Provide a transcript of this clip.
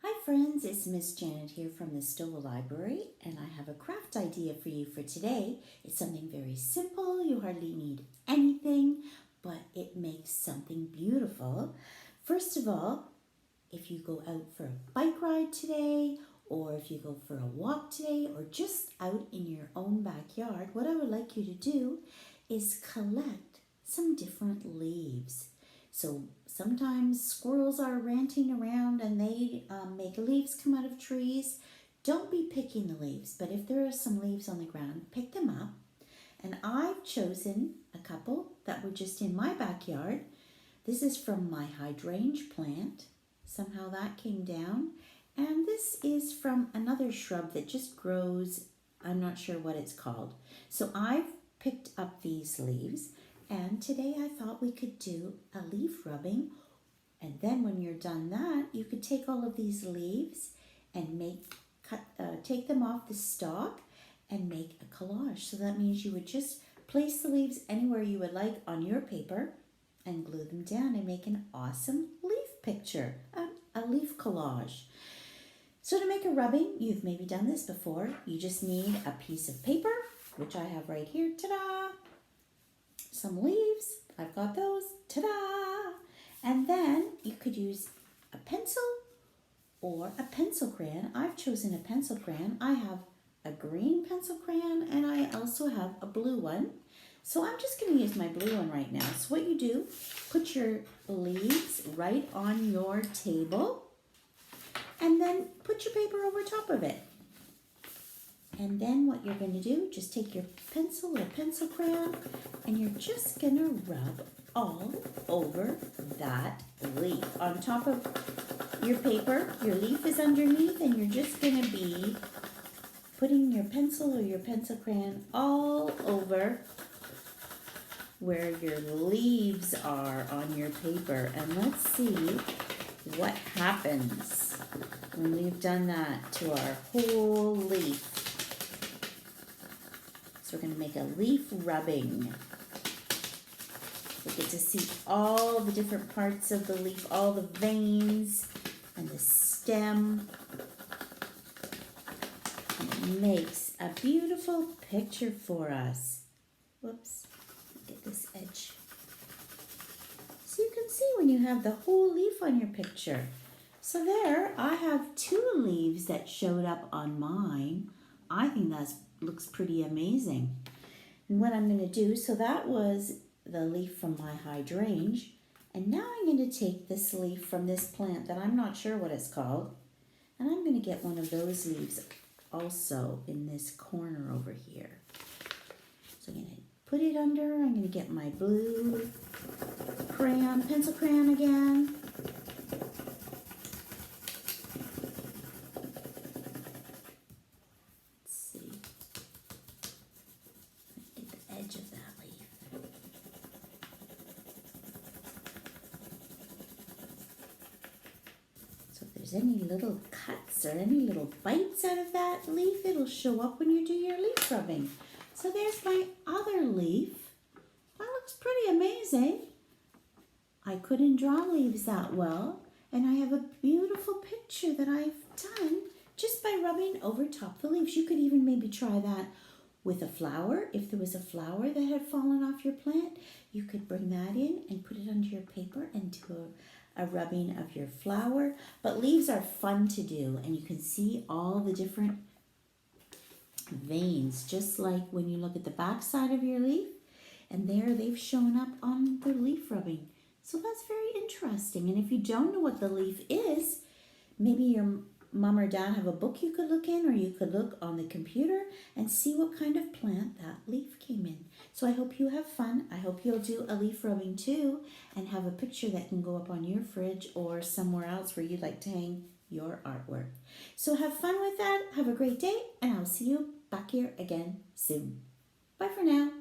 Hi friends, it's Miss Janet here from the Stowe Library, and I have a craft idea for you for today. It's something very simple. You hardly need anything, but it makes something beautiful. First of all, if you go out for a bike ride today, or if you go for a walk today, or just out in your own backyard, what I would like you to do is collect some different leaves. So sometimes squirrels are ranting around and they make leaves come out of trees. Don't be picking the leaves, but if there are some leaves on the ground, pick them up. And I've chosen a couple that were just in my backyard. This is from my hydrangea plant. Somehow that came down. And this is from another shrub that just grows. I'm not sure what it's called. So I've picked up these leaves, and today I thought we could do a leaf rubbing. And then when you're done that, you could take all of these leaves and take them off the stalk and make a collage. So that means you would just place the leaves anywhere you would like on your paper and glue them down and make an awesome leaf picture, a leaf collage. So to make a rubbing, you've maybe done this before. You just need a piece of paper, which I have right here, ta-da! Some leaves, I've got those, ta-da! And then you could use a pencil or a pencil crayon. I've chosen a pencil crayon. I have a green pencil crayon and I also have a blue one. So I'm just going to use my blue one right now. So what you do, put your leaves right on your table and then put your paper over top of it. And then what you're going to do, just take your pencil or pencil crayon and you're just going to rub all over that leaf. On top of your paper, your leaf is underneath, and you're just going to be putting your pencil or your pencil crayon all over where your leaves are on your paper. And let's see what happens when we've done that to our whole leaf. So we're going to make a leaf rubbing. We get to see all the different parts of the leaf, all the veins and the stem. And it makes a beautiful picture for us. Whoops, get this edge. So you can see when you have the whole leaf on your picture. So there, I have 2 leaves that showed up on mine. I think that looks pretty amazing. And what I'm going to do, so that was the leaf from my hydrangea, and now I'm going to take this leaf from this plant that I'm not sure what it's called, and I'm going to get one of those leaves also in this corner over here. So I'm going to put it under. I'm going to get my blue crayon, pencil crayon again. Let's see. Get the edge of that leaf. So if there's any little cuts or any little bites out of that leaf, it'll show up when you do your leaf rubbing. So there's my other leaf. That looks pretty amazing. I couldn't draw leaves that well, and I have a beautiful picture that I've done just by rubbing over top the leaves. You could even maybe try that with a flower. If there was a flower that had fallen off your plant, you could bring that in and put it under your paper and do a rubbing of your flower. But leaves are fun to do, and you can see all the different veins, just like when you look at the back side of your leaf, and there they've shown up on the leaf rubbing. So that's very interesting. And if you don't know what the leaf is, maybe your mom or dad have a book you could look in, or you could look on the computer and see what kind of plant that leaf came in. So I hope you have fun. I hope you'll do a leaf rubbing too and have a picture that can go up on your fridge or somewhere else where you'd like to hang your artwork. So have fun with that. Have a great day, and I'll see you back here again soon. Bye for now.